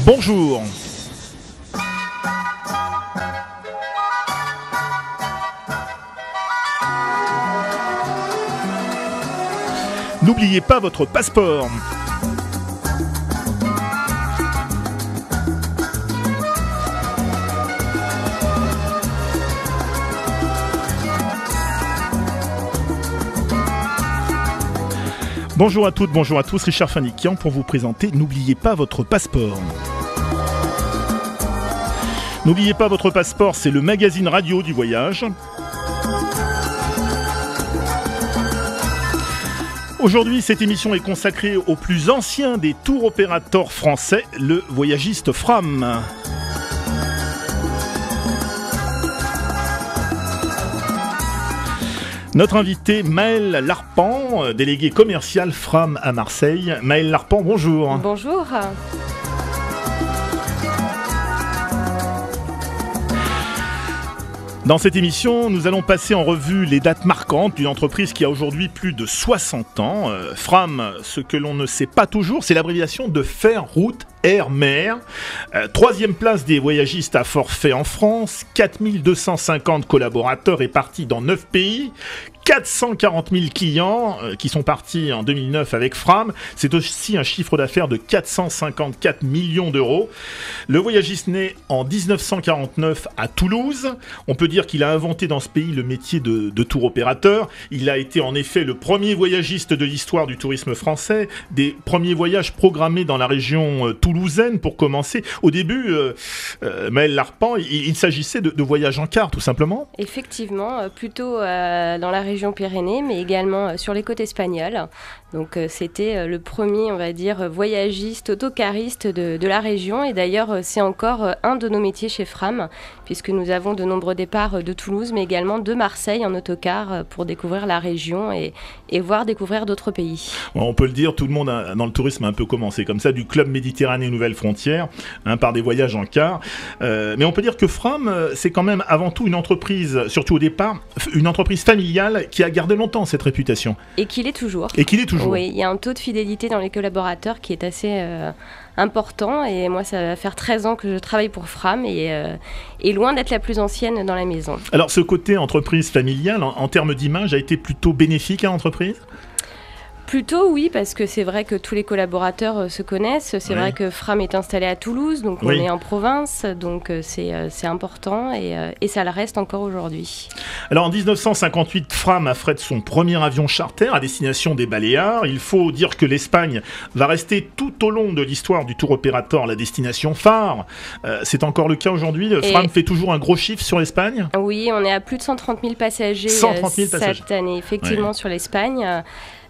Bonjour. N'oubliez pas votre passeport. Bonjour à toutes, bonjour à tous, Richard Fanikian pour vous présenter N'oubliez pas votre passeport. N'oubliez pas votre passeport, c'est le magazine radio du voyage. Aujourd'hui, cette émission est consacrée au plus ancien des tours opérateurs français, le voyagiste Fram. Notre invité, Maëlle Larpent, délégué commercial Fram à Marseille. Maëlle Larpent, bonjour. Bonjour. Dans cette émission, nous allons passer en revue les dates marquantes d'une entreprise qui a aujourd'hui plus de 60 ans. Fram, ce que l'on ne sait pas toujours, c'est l'abréviation de Fer, Route, Air, Mer. Troisième place des voyagistes à forfait en France, 4250 collaborateurs répartis dans 9 pays. 440 000 clients qui sont partis en 2009 avec Fram. C'est aussi un chiffre d'affaires de 454 millions d'euros. Le voyagiste naît en 1949 à Toulouse. On peut dire qu'il a inventé dans ce pays le métier de tour opérateur. Il a été en effet le premier voyagiste de l'histoire du tourisme français. Des premiers voyages programmés dans la région toulousaine pour commencer. Au début, Maëlle Larpent, il s'agissait de voyages en car tout simplement. Effectivement, plutôt dans la région Pyrénées, mais également sur les côtes espagnoles. Donc c'était le premier, on va dire, voyagiste, autocariste de la région. Et d'ailleurs, c'est encore un de nos métiers chez Fram, puisque nous avons de nombreux départs de Toulouse, mais également de Marseille en autocar pour découvrir la région et voir découvrir d'autres pays. On peut le dire, tout le monde dans le tourisme a un peu commencé comme ça, du club Méditerranée Nouvelles Frontières, par des voyages en car. Mais on peut dire que Fram, c'est quand même avant tout une entreprise, surtout au départ, une entreprise familiale qui a gardé longtemps cette réputation. Et qui l'est toujours. Oui, il y a un taux de fidélité dans les collaborateurs qui est assez important. Et moi, ça va faire 13 ans que je travaille pour Fram et loin d'être la plus ancienne dans la maison. Alors, ce côté entreprise familiale, en termes d'image, a été plutôt bénéfique à l'entreprise ? Plutôt oui, parce que c'est vrai que tous les collaborateurs se connaissent. C'est vrai que Fram est installé à Toulouse, donc on est en province, donc c'est important et ça le reste encore aujourd'hui. Alors en 1958, Fram affrète son premier avion charter à destination des Baléares. Il faut dire que l'Espagne va rester tout au long de l'histoire du tour opérateur la destination phare. C'est encore le cas aujourd'hui. Fram fait toujours un gros chiffre sur l'Espagne. Oui, on est à plus de 130 000 passagers, cette année, effectivement, sur l'Espagne.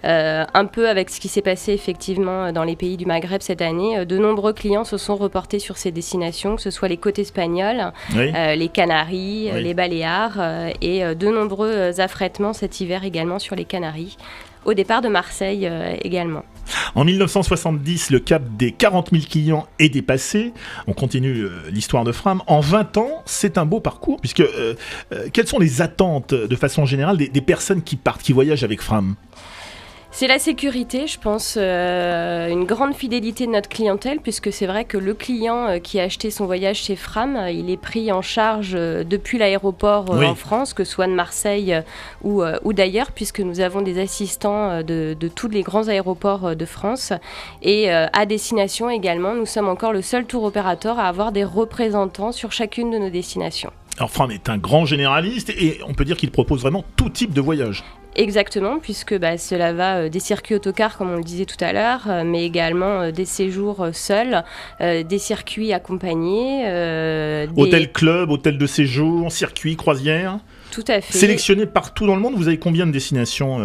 Un peu avec ce qui s'est passé effectivement dans les pays du Maghreb cette année. De nombreux clients se sont reportés sur ces destinations, que ce soit les côtes espagnoles, les Canaries, les Baléares et de nombreux affrètements cet hiver également sur les Canaries. Au départ de Marseille également. En 1970, le cap des 40 000 clients est dépassé. On continue l'histoire de Fram. En 20 ans, c'est un beau parcours, puisque quelles sont les attentes de façon générale des personnes qui partent, qui voyagent avec Fram ? C'est la sécurité, je pense, une grande fidélité de notre clientèle, puisque c'est vrai que le client qui a acheté son voyage chez Fram, il est pris en charge depuis l'aéroport en France, que ce soit de Marseille ou d'ailleurs, puisque nous avons des assistants de tous les grands aéroports de France. Et à destination également, nous sommes encore le seul tour opérateur à avoir des représentants sur chacune de nos destinations. Alors Fram est un grand généraliste et on peut dire qu'il propose vraiment tout type de voyage. Exactement, puisque cela va des circuits autocars, comme on le disait tout à l'heure, mais également des séjours seuls, des circuits accompagnés. Hôtel club, hôtel de séjour, circuit, croisière. Tout à fait. Sélectionné partout dans le monde, vous avez combien de destinations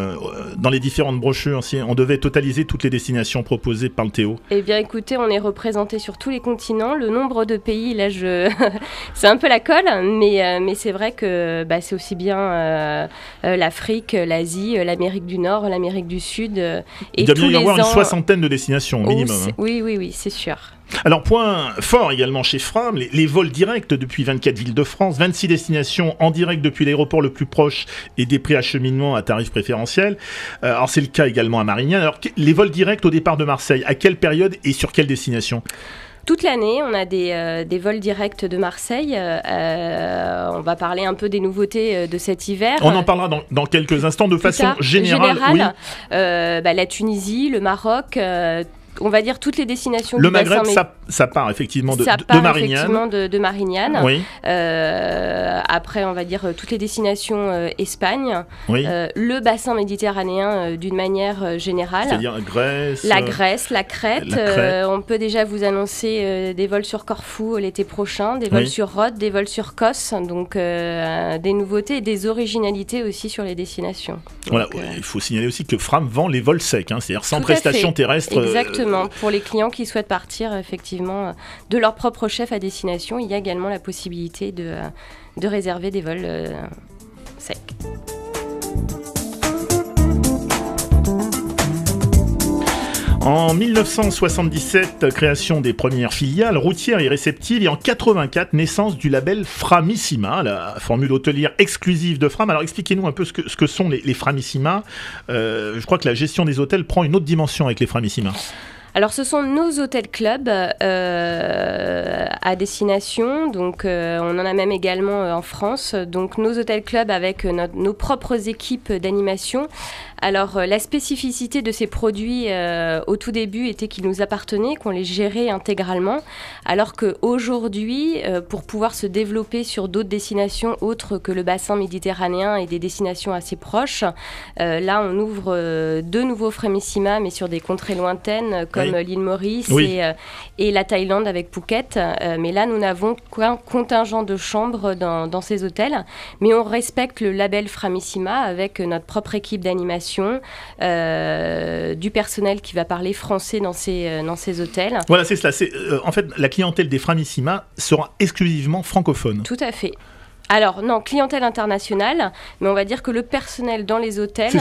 dans les différentes brochures si on devait totaliser toutes les destinations proposées par le Théo? Eh bien écoutez, on est représenté sur tous les continents. Le nombre de pays, là, c'est un peu la colle, mais c'est vrai que c'est aussi bien l'Afrique, l'Asie, l'Amérique du Nord, l'Amérique du Sud. Et il doit bien y avoir une soixantaine de destinations au minimum. Oui, c'est sûr. Alors, point fort également chez Fram, les vols directs depuis 24 villes de France, 26 destinations en direct depuis l'aéroport le plus proche et des préacheminements à tarifs préférentiels. Alors, c'est le cas également à Marignane. Alors, les vols directs au départ de Marseille, à quelle période et sur quelle destination ? Toute l'année, on a des vols directs de Marseille. On va parler un peu des nouveautés de cet hiver. On en parlera dans quelques instants de façon générale. Oui. La Tunisie, le Maroc... on va dire toutes les destinations le du bassin. Maghreb, ça part effectivement de Marignane. Effectivement de Marignane. Oui. Après, on va dire toutes les destinations Espagne. Oui. Le bassin méditerranéen d'une manière générale. C'est-à-dire la Grèce, la Crète. On peut déjà vous annoncer des vols sur Corfou l'été prochain, des vols sur Rhodes, des vols sur Kos. Donc des nouveautés et des originalités aussi sur les destinations. Voilà. Il faut signaler aussi que Fram vend les vols secs, c'est-à-dire sans prestation terrestre. Exactement. Pour les clients qui souhaitent partir effectivement de leur propre chef à destination, il y a également la possibilité de réserver des vols secs. En 1977, création des premières filiales routières et réceptives, et en 84, naissance du label Framissima, la formule hôtelière exclusive de Fram. Alors expliquez-nous un peu ce que sont les Framissima. Je crois que la gestion des hôtels prend une autre dimension avec les Framissima. Alors, ce sont nos hôtels-clubs à destination. Donc, on en a même également en France. Donc, nos hôtels-clubs avec nos propres équipes d'animation. Alors, la spécificité de ces produits au tout début était qu'ils nous appartenaient, qu'on les gérait intégralement. Alors qu'aujourd'hui, pour pouvoir se développer sur d'autres destinations autres que le bassin méditerranéen et des destinations assez proches, là, on ouvre 2 nouveaux Framissima, mais sur des contrées lointaines, comme l'île Maurice et la Thaïlande avec Phuket. Mais là, nous n'avons qu'un contingent de chambres dans ces hôtels. Mais on respecte le label Framissima avec notre propre équipe d'animation, du personnel qui va parler français dans ces hôtels. Voilà, c'est cela. En fait, la clientèle des Framissima sera exclusivement francophone. Tout à fait. Alors, non, clientèle internationale, mais on va dire que le personnel dans les hôtels,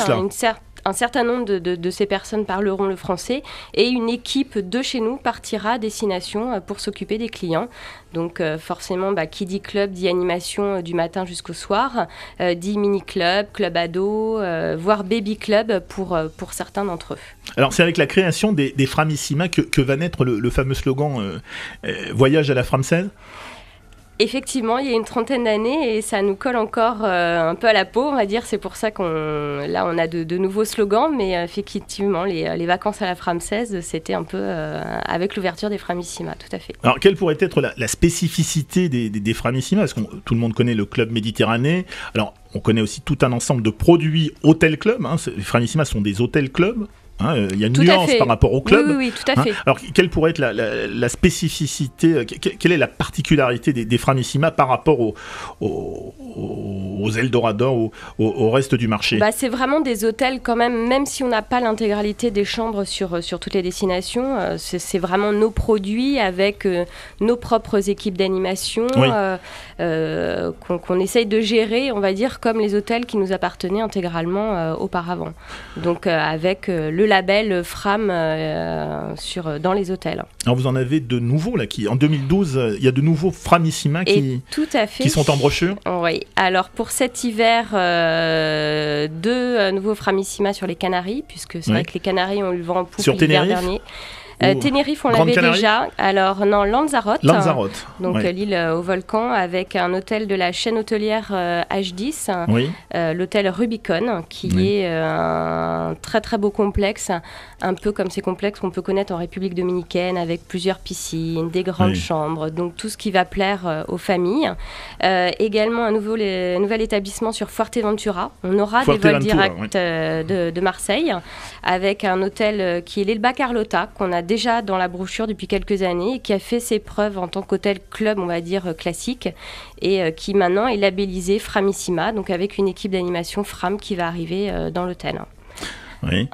un certain nombre de ces personnes parleront le français et une équipe de chez nous partira à destination pour s'occuper des clients. Donc forcément, qui dit club, dit animation du matin jusqu'au soir, dit mini-club, club ado, voire baby-club pour certains d'entre eux. Alors c'est avec la création des Framissima que va naître le fameux slogan Voyage à la Framsaise. Effectivement, il y a une trentaine d'années et ça nous colle encore un peu à la peau, on va dire. C'est pour ça on a de nouveaux slogans, mais effectivement, les vacances à la Framsaise, c'était un peu avec l'ouverture des Framissima, tout à fait. Alors, quelle pourrait être la spécificité des Framissima ? Parce que tout le monde connaît le club méditerranéen. Alors, on connaît aussi tout un ensemble de produits hôtel-club. Les Framissima sont des hôtels-clubs. Il y a une nuance par rapport au club. Oui, tout à fait. Alors, quelle pourrait être la spécificité, quelle est la particularité des Framissima par rapport aux Eldorado, au reste du marché ? C'est vraiment des hôtels quand même si on n'a pas l'intégralité des chambres sur toutes les destinations, c'est vraiment nos produits avec nos propres équipes d'animation qu'on essaye de gérer, on va dire, comme les hôtels qui nous appartenaient intégralement auparavant. Donc, avec le label Fram dans les hôtels. Alors vous en avez de nouveaux là, en 2012, il y a de nouveaux Framissima qui sont en brochure. Oui, alors pour cet hiver, 2 nouveaux Framissima sur les Canaries, puisque c'est vrai que les Canaries ont eu le vent en poupe l'hiver dernier. Tenerife, on l'avait déjà. Alors, non, Lanzarote. Donc, l'île au volcan, avec un hôtel de la chaîne hôtelière H10, l'hôtel Rubicon, qui est un très très beau complexe, un peu comme ces complexes qu'on peut connaître en République dominicaine, avec plusieurs piscines, des grandes chambres, donc tout ce qui va plaire aux familles. Également, un nouvel établissement sur Fuerteventura. On aura des vols directs de Marseille, avec un hôtel qui est l'Elba Carlota, qu'on a déjà dans la brochure depuis quelques années et qui a fait ses preuves en tant qu'hôtel club, on va dire, classique, et qui maintenant est labellisé Framissima, donc avec une équipe d'animation Fram qui va arriver dans l'hôtel.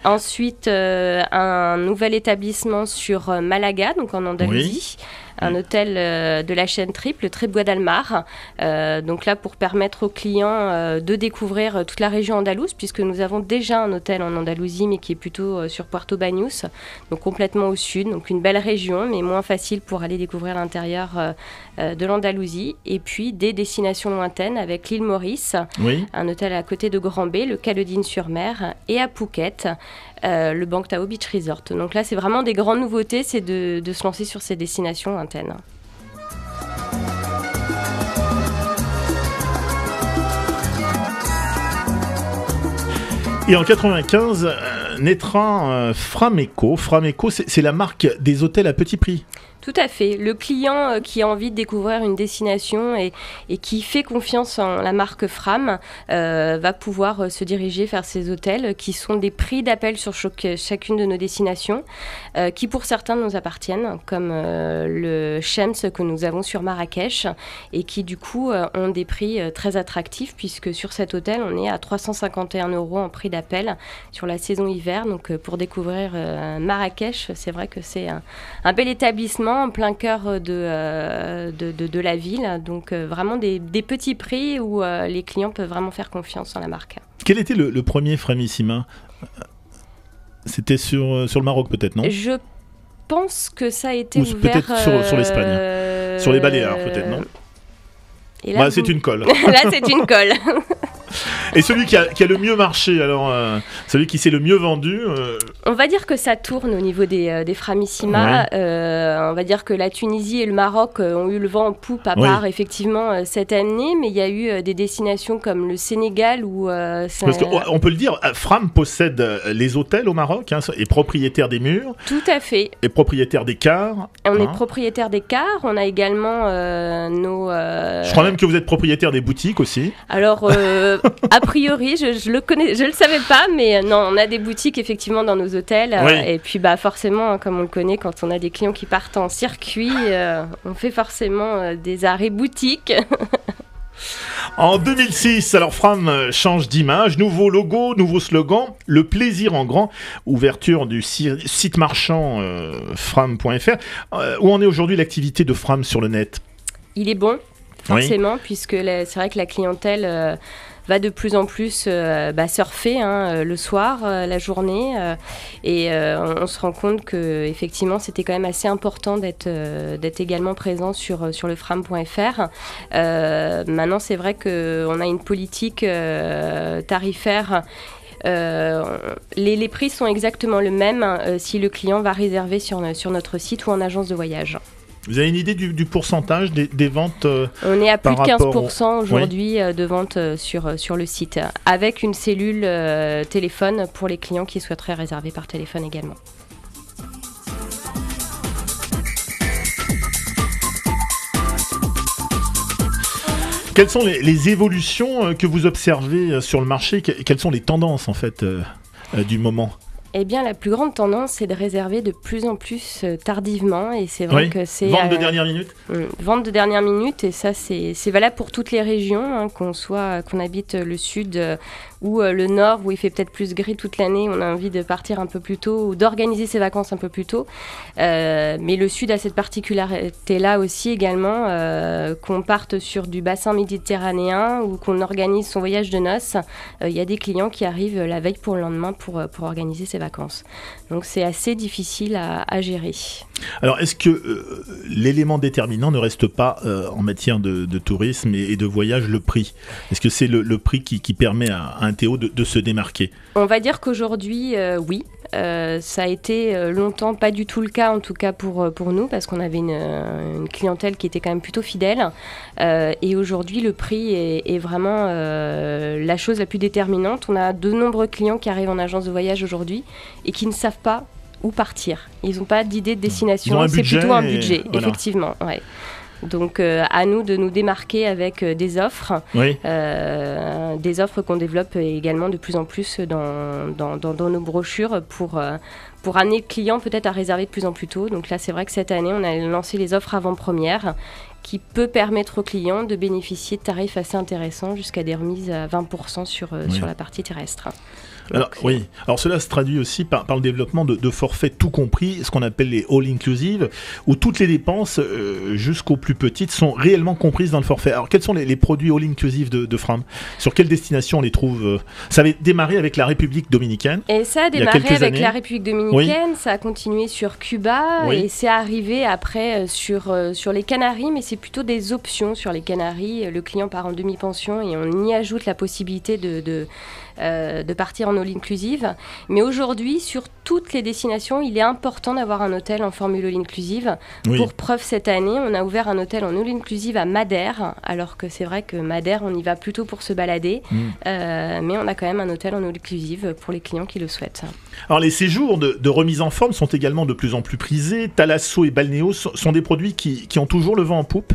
Ensuite, un nouvel établissement sur Malaga, donc en Andalousie. Un hôtel de la chaîne Trip, le Trip Guadalmar. Donc là, pour permettre aux clients de découvrir toute la région andalouse, puisque nous avons déjà un hôtel en Andalousie, mais qui est plutôt sur Puerto Banús, donc complètement au sud. Donc une belle région, mais moins facile pour aller découvrir l'intérieur de l'Andalousie. Et puis des destinations lointaines avec l'île Maurice, un hôtel à côté de Grand-Bay, le Caledine-sur-Mer, et à Phuket, le Bang Tao Beach Resort. Donc là, c'est vraiment des grandes nouveautés, c'est de se lancer sur ces destinations lointaine. Et en 95, naîtra Frameco. Frameco, c'est la marque des hôtels à petit prix. Tout à fait. Le client qui a envie de découvrir une destination et qui fait confiance en la marque Fram va pouvoir se diriger vers ces hôtels qui sont des prix d'appel sur chacune de nos destinations, qui pour certains nous appartiennent, comme le Shems que nous avons sur Marrakech et qui du coup ont des prix très attractifs puisque sur cet hôtel on est à 351 € en prix d'appel sur la saison hiver. Donc pour découvrir Marrakech, c'est vrai que c'est un bel établissement en plein cœur de la ville, donc vraiment des petits prix où les clients peuvent vraiment faire confiance en la marque. Quel était le premier Framissima ? C'était sur le Maroc peut-être, non ? Je pense que ça a été ou ouvert... peut-être sur l'Espagne, sur les Baléares peut-être, non ? Et là, c'est une colle. Là c'est une colle. Et celui qui a le mieux marché, alors celui qui s'est le mieux vendu On va dire que ça tourne au niveau des Framissima. Ouais. On va dire que la Tunisie et le Maroc ont eu le vent en poupe à part effectivement cette année, mais il y a eu des destinations comme le Sénégal où... Parce qu'on peut le dire, Fram possède les hôtels au Maroc, est propriétaire des murs. Tout à fait. Et propriétaire des cars. On est propriétaire des cars, on a également nos... Je crois même que vous êtes propriétaire des boutiques aussi. Alors... a priori, je le savais pas, mais non, on a des boutiques effectivement dans nos hôtels. Et puis forcément, comme on le connaît, quand on a des clients qui partent en circuit, on fait forcément des arrêts boutiques. En 2006, alors Fram change d'image, nouveau logo, nouveau slogan, le plaisir en grand, ouverture du site marchand fram.fr. Où en est aujourd'hui l'activité de Fram sur le net ? Il est bon, forcément, puisque c'est vrai que la clientèle... va de plus en plus surfer le soir, la journée, et on se rend compte que effectivement c'était quand même assez important d'être également présent sur le fram.fr. Maintenant c'est vrai qu'on a une politique tarifaire. Les prix sont exactement les mêmes si le client va réserver sur notre site ou en agence de voyage. Vous avez une idée du pourcentage des ventes On est à plus de 15% aujourd'hui de ventes sur le site, avec une cellule téléphone pour les clients qui souhaiteraient réserver par téléphone également. Quelles sont les évolutions que vous observez sur le marché ? Quelles sont les tendances en fait du moment ? Eh bien, la plus grande tendance, c'est de réserver de plus en plus tardivement. Et c'est vrai que c'est... Vente de dernière minute ? Vente de dernière minute. Et ça, c'est valable pour toutes les régions, qu'on habite le sud ou le nord, où il fait peut-être plus gris toute l'année. On a envie de partir un peu plus tôt ou d'organiser ses vacances un peu plus tôt. Mais le sud a cette particularité-là aussi également, qu'on parte sur du bassin méditerranéen ou qu'on organise son voyage de noces. Il y a des clients qui arrivent la veille pour le lendemain pour organiser ses vacances. Donc c'est assez difficile à gérer. Alors est-ce que l'élément déterminant ne reste pas en matière de tourisme et de voyage le prix ? Est-ce que c'est le prix qui permet à un Théo de se démarquer ? On va dire qu'aujourd'hui oui. Ça a été longtemps pas du tout le cas, en tout cas pour nous, parce qu'on avait une clientèle qui était quand même plutôt fidèle. Et aujourd'hui, le prix est vraiment la chose la plus déterminante. On a de nombreux clients qui arrivent en agence de voyage aujourd'hui et qui ne savent pas où partir. Ils n'ont pas d'idée de destination, c'est plutôt un budget, voilà. Effectivement. Ouais. Donc à nous de nous démarquer avec des offres, des offres qu'on développe également de plus en plus dans nos brochures pour amener le client peut-être à réserver de plus en plus tôt. Donc là c'est vrai que cette année on a lancé les offres avant-première qui peut permettre aux clients de bénéficier de tarifs assez intéressants jusqu'à des remises à 20% sur la partie terrestre. Alors cela se traduit aussi par le développement de forfaits tout compris, ce qu'on appelle les all-inclusive, où toutes les dépenses, jusqu'aux plus petites, sont réellement comprises dans le forfait. Alors quels sont les produits all-inclusive de Fram ? Sur quelle destination on les trouve ? Ça avait démarré avec la République dominicaine. Et ça a démarré avec la République dominicaine, ça a continué sur Cuba, et c'est arrivé après sur les Canaries, mais c'est plutôt des options sur les Canaries. Le client part en demi-pension et on y ajoute la possibilité de partir en all-inclusive. Mais aujourd'hui, sur toutes les destinations, il est important d'avoir un hôtel en formule all-inclusive. Oui. Pour preuve, cette année, on a ouvert un hôtel en all-inclusive à Madère, alors que c'est vrai que Madère, on y va plutôt pour se balader. Mais on a quand même un hôtel en all-inclusive pour les clients qui le souhaitent. Alors les séjours de remise en forme sont également de plus en plus prisés. Thalasso et Balnéo sont des produits qui ont toujours le vent en poupe.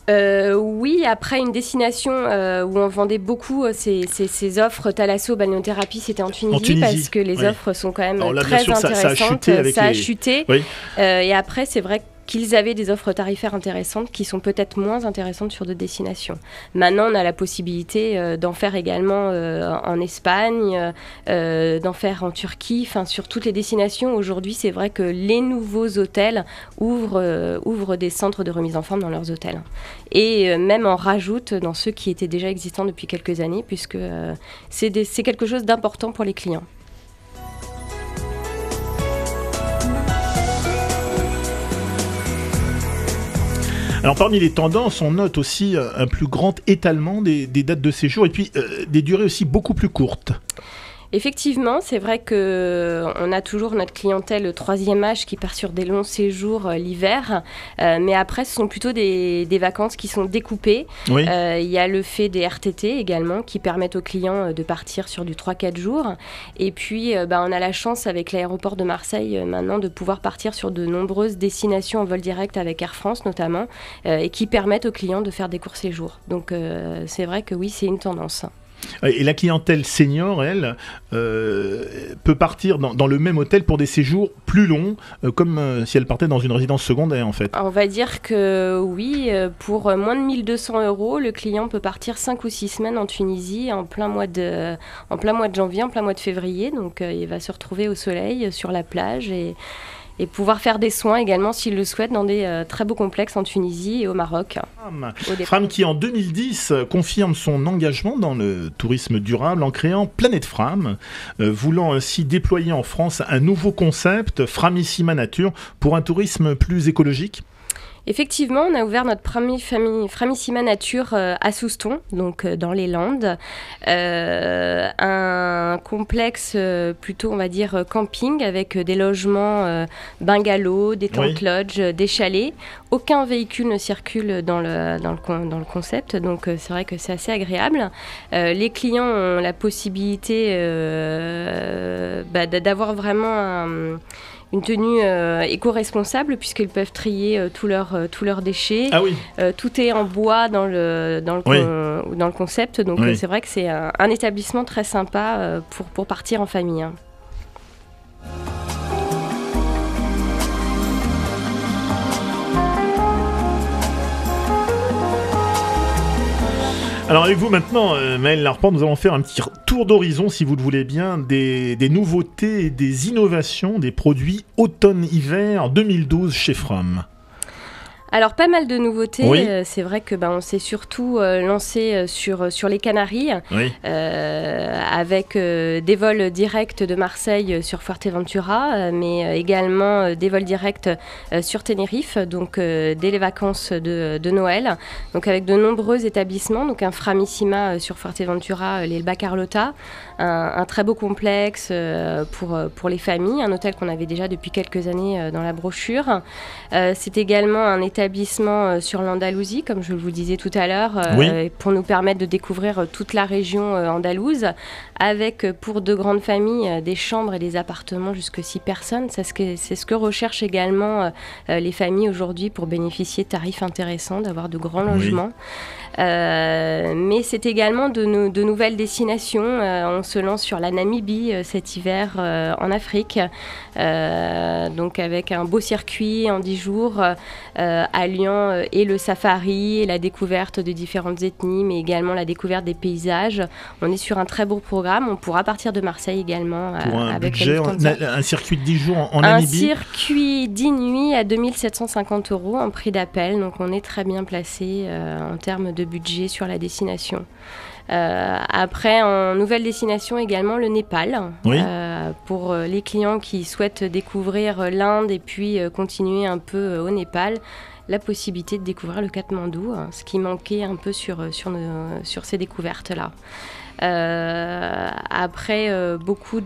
Oui, après une destination où on vendait beaucoup ces offres Thalasso, balnéothérapie, c'était en Tunisie, parce que les offres sont quand même là, très sûr, intéressantes. Ça a chuté. Oui. Et après, c'est vrai qu'ils avaient des offres tarifaires intéressantes qui sont peut-être moins intéressantes sur d'autres destinations. Maintenant, on a la possibilité d'en faire également en Espagne, d'en faire en Turquie, enfin sur toutes les destinations. Aujourd'hui, c'est vrai que les nouveaux hôtels ouvrent des centres de remise en forme dans leurs hôtels. Et même en rajoutent dans ceux qui étaient déjà existants depuis quelques années, puisque c'est quelque chose d'important pour les clients. Alors parmi les tendances, on note aussi un plus grand étalement des dates de séjour et puis des durées aussi beaucoup plus courtes. Effectivement, c'est vrai qu'on a toujours notre clientèle troisième âge qui part sur des longs séjours l'hiver, mais après ce sont plutôt des vacances qui sont découpées. Oui. Il y a le fait des RTT également qui permettent aux clients de partir sur du 3-4 jours. Et puis on a la chance avec l'aéroport de Marseille maintenant de pouvoir partir sur de nombreuses destinations en vol direct avec Air France notamment, et qui permettent aux clients de faire des courts séjours. Donc c'est vrai que oui, c'est une tendance. Et la clientèle senior, elle, peut partir dans le même hôtel pour des séjours plus longs, comme si elle partait dans une résidence secondaire, en fait. On va dire que oui, pour moins de 1 200 €, le client peut partir 5 ou 6 semaines en Tunisie, en plein mois de janvier, en plein mois de février. Donc il va se retrouver au soleil, sur la plage et pouvoir faire des soins également s'il le souhaite dans des très beaux complexes en Tunisie et au Maroc. Fram qui en 2010 confirme son engagement dans le tourisme durable en créant Planète Fram, voulant ainsi déployer en France un nouveau concept, Framissima Nature, pour un tourisme plus écologique. Effectivement, on a ouvert notre Framissima Nature à Souston, donc dans les Landes. Un complexe plutôt, on va dire, camping avec des logements bungalows, des tentes lodge, des chalets. Aucun véhicule ne circule dans le concept, donc c'est vrai que c'est assez agréable. Les clients ont la possibilité d'avoir vraiment une tenue éco-responsable puisqu'ils peuvent trier tous leurs déchets. Ah oui. Tout est en bois dans le concept, donc c'est vrai que c'est un établissement très sympa pour partir en famille. Hein. Alors avec vous maintenant, Maëlle Larpente, nous allons faire un petit tour d'horizon, si vous le voulez bien, des nouveautés, des innovations, des produits automne-hiver 2012 chez Fram. Alors pas mal de nouveautés, oui. C'est vrai que on s'est surtout lancé sur les Canaries, oui. avec des vols directs de Marseille sur Fuerteventura, mais également des vols directs sur Tenerife, donc dès les vacances de Noël, donc avec de nombreux établissements, donc un Framissima sur Fuerteventura, l'Elba Carlota, un très beau complexe pour les familles, un hôtel qu'on avait déjà depuis quelques années dans la brochure. C'est également un établissement sur l'Andalousie, comme je vous disais tout à l'heure, pour nous permettre de découvrir toute la région andalouse, avec pour de grandes familles des chambres et des appartements jusqu'à 6 personnes. C'est ce que recherchent également les familles aujourd'hui pour bénéficier de tarifs intéressants, d'avoir de grands logements. Mais c'est également de nouvelles destinations. On se lance sur la Namibie cet hiver en Afrique, donc avec un beau circuit en 10 jours alliant et le safari et la découverte de différentes ethnies, mais également la découverte des paysages. On est sur un très beau programme. On pourra partir de Marseille également. Pour un avec budget, un circuit de 10 jours en Namibie. Un circuit 10 nuits à 2 750 € en prix d'appel. Donc on est très bien placé en termes de budget sur la destination. Après, en nouvelle destination également, le Népal, pour les clients qui souhaitent découvrir l'Inde et puis continuer un peu au Népal. la possibilité de découvrir le Katmandou, ce qui manquait un peu sur ces découvertes-là. Après, beaucoup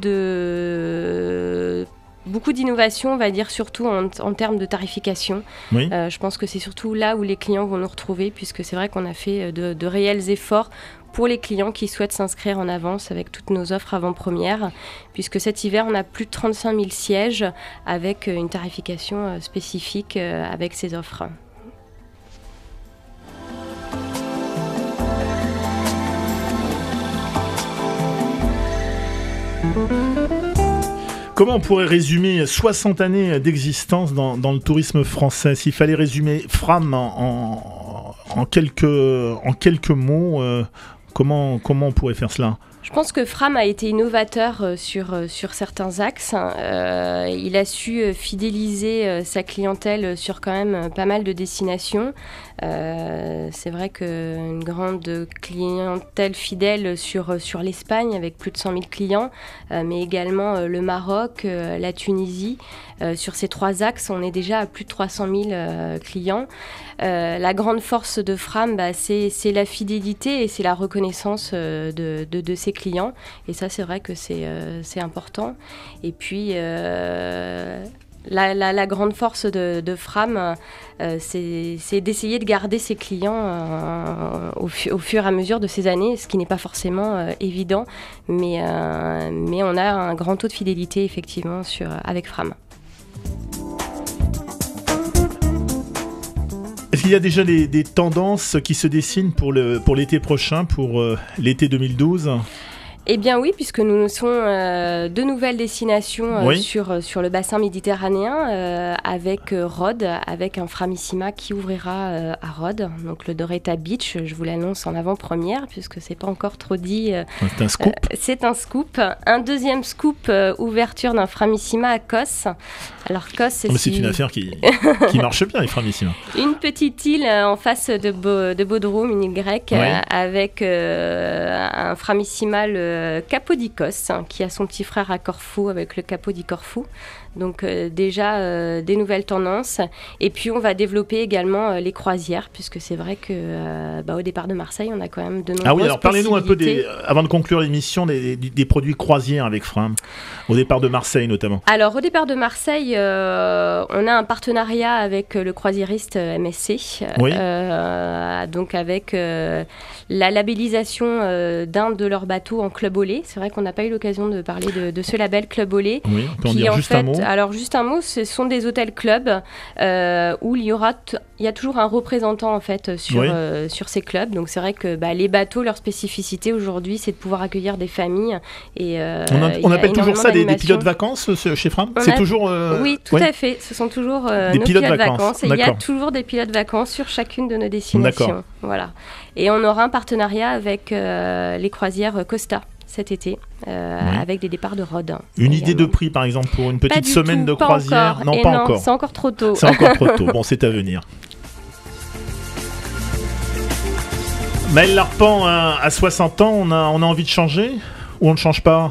d'innovations, on va dire, surtout en termes de tarification. Oui. Je pense que c'est surtout là où les clients vont nous retrouver, puisque c'est vrai qu'on a fait de réels efforts pour les clients qui souhaitent s'inscrire en avance avec toutes nos offres avant-première, puisque cet hiver, on a plus de 35 000 sièges avec une tarification spécifique avec ces offres. Comment on pourrait résumer 60 années d'existence dans le tourisme français? S'il fallait résumer Fram en quelques mots, comment on pourrait faire cela? Je pense que Fram a été innovateur sur certains axes. Il a su fidéliser sa clientèle sur quand même pas mal de destinations. C'est vrai qu'une grande clientèle fidèle sur l'Espagne avec plus de 100 000 clients, mais également le Maroc, la Tunisie. Sur ces 3 axes, on est déjà à plus de 300 000 clients. La grande force de Fram, c'est la fidélité et c'est la reconnaissance de ses clients. Et ça, c'est vrai que c'est important. Et puis, la grande force de Fram, c'est d'essayer de garder ses clients au fur et à mesure de ces années, ce qui n'est pas forcément évident. Mais on a un grand taux de fidélité, effectivement, avec Fram. Est-ce qu'il y a déjà des tendances qui se dessinent pour l'été prochain, pour l'été 2012 ? Eh bien oui, puisque nous lancons 2 nouvelles destinations oui. sur le bassin méditerranéen avec Rhodes, avec un Framissima qui ouvrira à Rhodes, donc le Doretta Beach. Je vous l'annonce en avant-première puisque c'est pas encore trop dit. C'est un scoop. C'est un scoop. Un deuxième scoop, ouverture d'un Framissima à Kos. Alors Kos, c'est une affaire qui marche bien, les Framissima. Une petite île en face de Bodrum, une île grecque, oui. avec un Framissima, le Kapodikos, qui a son petit frère à Corfou avec le Capo di Corfou. Donc déjà des nouvelles tendances. Et puis on va développer également les croisières, puisque c'est vrai que au départ de Marseille, on a quand même de nombreuses possibilités. Alors parlez-nous un peu avant de conclure l'émission, des produits croisières avec Fram, au départ de Marseille notamment. Alors au départ de Marseille, on a un partenariat avec le croisiériste MSC, oui. donc avec la labellisation d'un de leurs bateaux en Club Olé. C'est vrai qu'on n'a pas eu l'occasion de parler de ce label Club Olé. Oui, on peut en dire juste un mot. Alors juste un mot, ce sont des hôtels clubs où il y a toujours un représentant en fait sur ces clubs. Donc c'est vrai que les bateaux, leur spécificité aujourd'hui, c'est de pouvoir accueillir des familles. Et on appelle toujours ça des pilotes vacances chez Fram. C'est toujours. Oui, tout à fait. Ce sont toujours nos pilotes vacances. Et il y a toujours des pilotes vacances sur chacune de nos destinations. D'accord. Voilà. Et on aura un partenariat avec les croisières Costa cet été, avec des départs de Rhodes. Une idée de prix, par exemple, pour une petite semaine de croisière? Encore. Non, pas encore. C'est encore trop tôt. C'est encore trop tôt. Bon, c'est à venir. Maëlle Larpan, à 60 ans, on a envie de changer? Ou on ne change pas?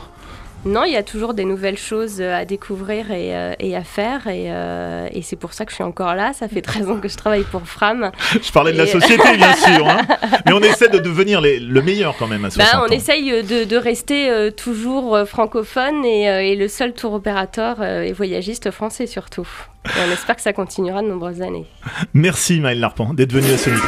Non, il y a toujours des nouvelles choses à découvrir et à faire. Et c'est pour ça que je suis encore là. Ça fait 13 ans que je travaille pour Fram. Je parlais de la société, bien sûr. Hein. Mais on essaie de devenir le meilleur quand même à 60 ans. On essaye de rester toujours francophone et le seul tour opérateur et voyagiste français surtout. Et on espère que ça continuera de nombreuses années. Merci Maëlle Larpan d'être venue à ce micro.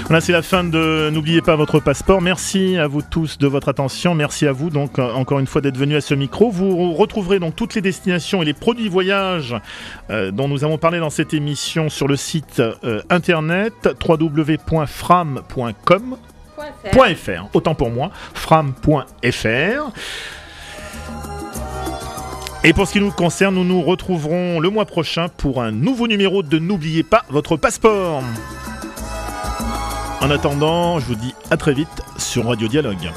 Voilà, c'est la fin de N'oubliez pas votre passeport. Merci à vous tous de votre attention. Merci à vous donc encore une fois d'être venus à ce micro. Vous retrouverez donc toutes les destinations et les produits voyage dont nous avons parlé dans cette émission sur le site internet www.fram.com.fr. Autant pour moi, fram.fr. Et pour ce qui nous concerne, nous nous retrouverons le mois prochain pour un nouveau numéro de N'oubliez pas votre passeport. En attendant, je vous dis à très vite sur Radio Dialogue.